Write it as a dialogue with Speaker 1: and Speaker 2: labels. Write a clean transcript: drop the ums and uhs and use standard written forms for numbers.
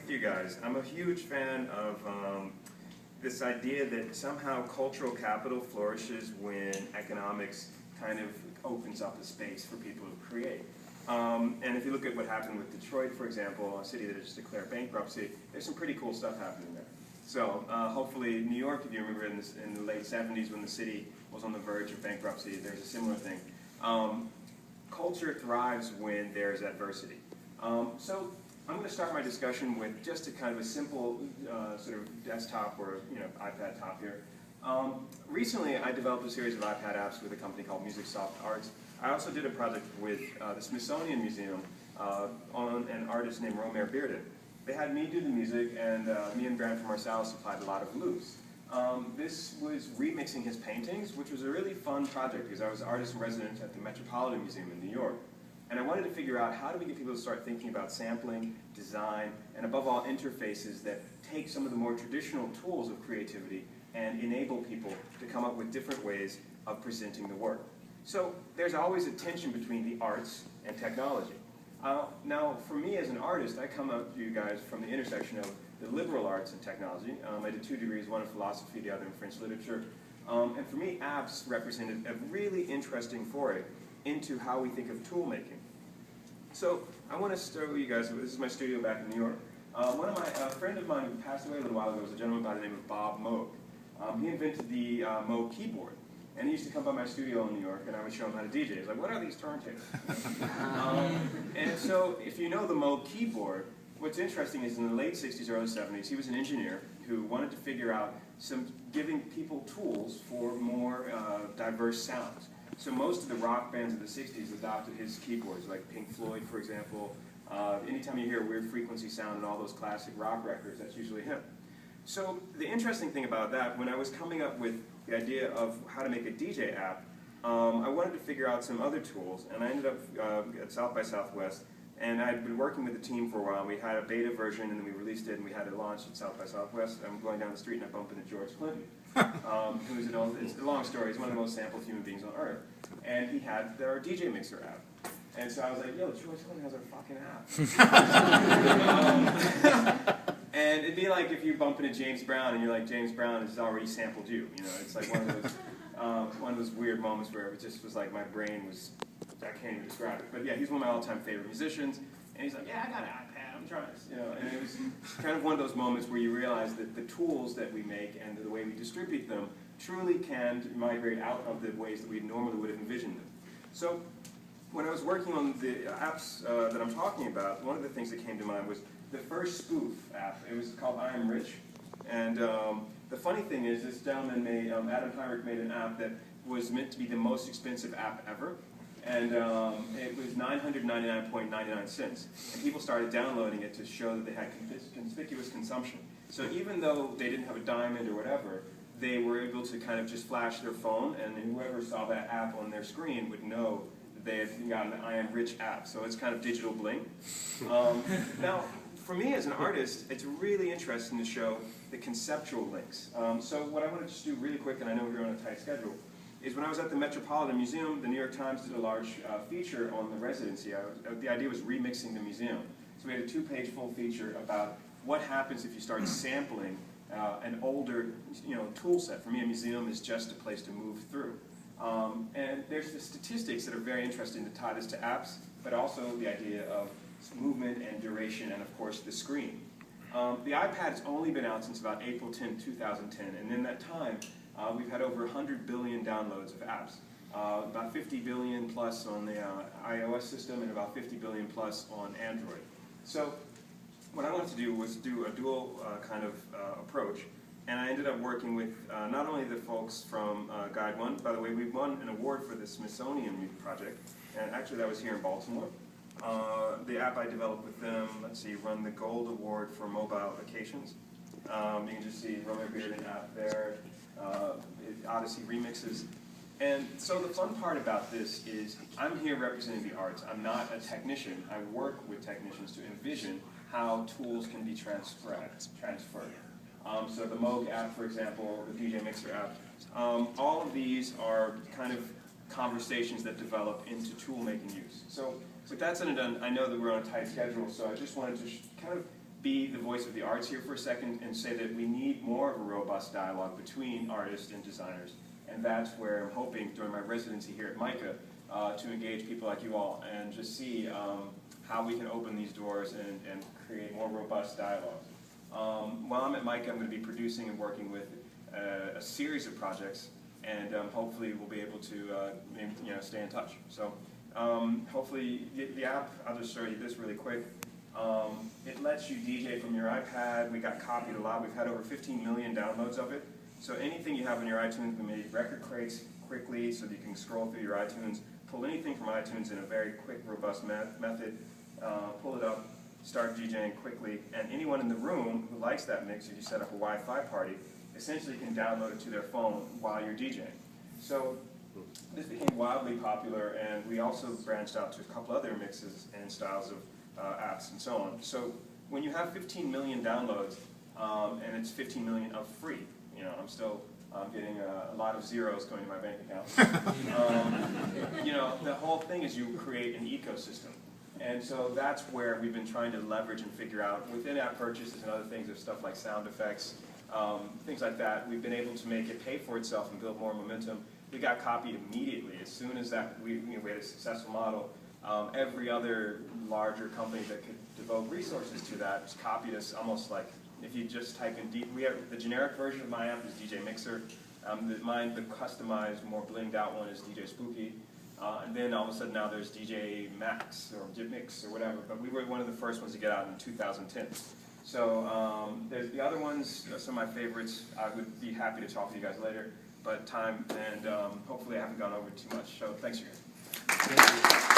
Speaker 1: with you guys. I'm a huge fan of this idea that somehow cultural capital flourishes when economics kind of opens up a space for people to create. And if you look at what happened with Detroit, for example, a city that just declared bankruptcy, there's some pretty cool stuff happening there. So hopefully New York, if you remember in the late 70s when the city was on the verge of bankruptcy, there's a similar thing. Culture thrives when there's adversity. So I'm going to start my discussion with just a kind of a simple sort of desktop or iPad top here. Recently, I developed a series of iPad apps with a company called MusicSoft Arts. I also did a project with the Smithsonian Museum on an artist named Romare Bearden. They had me do the music, and me and Grant from Marsalis supplied a lot of loops. This was remixing his paintings, which was a really fun project because I was artist in residence at the Metropolitan Museum in New York. And I wanted to figure out how do we get people to start thinking about sampling, design, and above all interfaces that take some of the more traditional tools of creativity and enable people to come up with different ways of presenting the work. So there's always a tension between the arts and technology. Now, for me as an artist, I come up to you guys from the intersection of the liberal arts and technology. I did 2 degrees, one in philosophy, the other in French literature. And for me, apps represented a really interesting foray into how we think of tool making. So I want to show you guys, this is my studio back in New York. A friend of mine who passed away a little while ago was a gentleman by the name of Bob Moog. He invented the Moog keyboard. And he used to come by my studio in New York, and I would show him how to DJ. He's like, what are these turntables? And so if you know the Moog keyboard, what's interesting is in the late 60s, early 70s, he was an engineer who wanted to figure out giving people tools for more diverse sounds. So most of the rock bands of the 60s adopted his keyboards, like Pink Floyd, for example. Anytime you hear a weird frequency sound in all those classic rock records, that's usually him. So the interesting thing about that, when I was coming up with the idea of how to make a DJ app, I wanted to figure out some other tools, and I ended up at South by Southwest, and I'd been working with the team for a while. We had a beta version, and then we released it, and we had it launched at South by Southwest. I'm going down the street, and I bump into George Clinton, who's it's a long story. He's one of the most sampled human beings on Earth. And he had our DJ Mixer app. And so I was like, yo, George Clinton has our fucking app. And it'd be like if you bump into James Brown, and you're like, James Brown has already sampled you. You know, it's like one of those weird moments where it just was like my brain was, I can't even describe it. But yeah, he's one of my all-time favorite musicians. And he's like, yeah, I got an iPad, I'm trying this. You know, and it was kind of one of those moments where you realize that the tools that we make and the way we distribute them truly can migrate out of the ways that we normally would have envisioned them. So when I was working on the apps that I'm talking about, one of the things that came to mind was the first spoof app. It was called I Am Rich. And the funny thing is, this gentleman made, Adam Heinrich made an app that was meant to be the most expensive app ever. And it was 999.99 cents. And people started downloading it to show that they had conspicuous consumption. So even though they didn't have a diamond or whatever, they were able to kind of just flash their phone, and whoever saw that app on their screen would know that they had gotten the I Am Rich app. So it's kind of digital bling. Now, for me as an artist, it's really interesting to show the conceptual links. So what I want to just do really quick, and I know we're on a tight schedule, is when I was at the Metropolitan Museum, the New York Times did a large feature on the residency. The idea was remixing the museum. So we had a 2-page full feature about what happens if you start sampling an older tool set. For me, a museum is just a place to move through. And there's the statistics that are very interesting to tie this to apps, but also the idea of movement and duration, and of course the screen. The iPad has only been out since about April 10, 2010, and in that time, we've had over 100 billion downloads of apps. About 50 billion plus on the iOS system, and about 50 billion plus on Android. So what I wanted to do was do a dual kind of approach, and I ended up working with not only the folks from Guide One. By the way, we won an award for the Smithsonian project, and actually that was here in Baltimore. The app I developed with them, let's see, won the Gold Award for mobile occasions. You can just see Romare Bearden app there, Odyssey remixes. And so the fun part about this is I'm here representing the arts. I'm not a technician. I work with technicians to envision how tools can be transferred. So the Moog app, for example, the DJ Mixer app, all of these are kind of conversations that develop into tool-making use. So with that said and done, I know that we're on a tight schedule, so I just wanted to kind of be the voice of the arts here for a second and say that we need more of a robust dialogue between artists and designers. And that's where I'm hoping during my residency here at MICA to engage people like you all and just see how we can open these doors and create more robust dialogue. While I'm at MICA, I'm going to be producing and working with a series of projects, and hopefully we'll be able to stay in touch. So hopefully the app, I'll just show you this really quick. It lets you DJ from your iPad. We got copied a lot. We've had over 15 million downloads of it. So anything you have in your iTunes, we made record crates quickly so that you can scroll through your iTunes, pull anything from iTunes in a very quick, robust method, pull it up, start DJing quickly, and anyone in the room who likes that mix, if you set up a Wi-Fi party, essentially can download it to their phone while you're DJing. So this became wildly popular, and we also branched out to a couple other mixes and styles of apps and so on. So when you have 15 million downloads, and it's 15 million of free, I'm still getting a lot of zeros going to my bank account. The whole thing is you create an ecosystem. And so that's where we've been trying to leverage and figure out within app purchases and other things, there's stuff like sound effects, things like that. We've been able to make it pay for itself and build more momentum. We got copied immediately. As soon as that we had a successful model, every other larger company that could devote resources to that just copied us almost like if you just type in we have the generic version of my app is DJ Mixer. The customized, more blinged out one is DJ Spooky. And then all of a sudden now there's DJ Max or Mix or whatever. But we were one of the first ones to get out in 2010. So there's the other ones, some of my favorites. I would be happy to talk to you guys later. But time, and hopefully I haven't gone over too much. So thanks, you guys.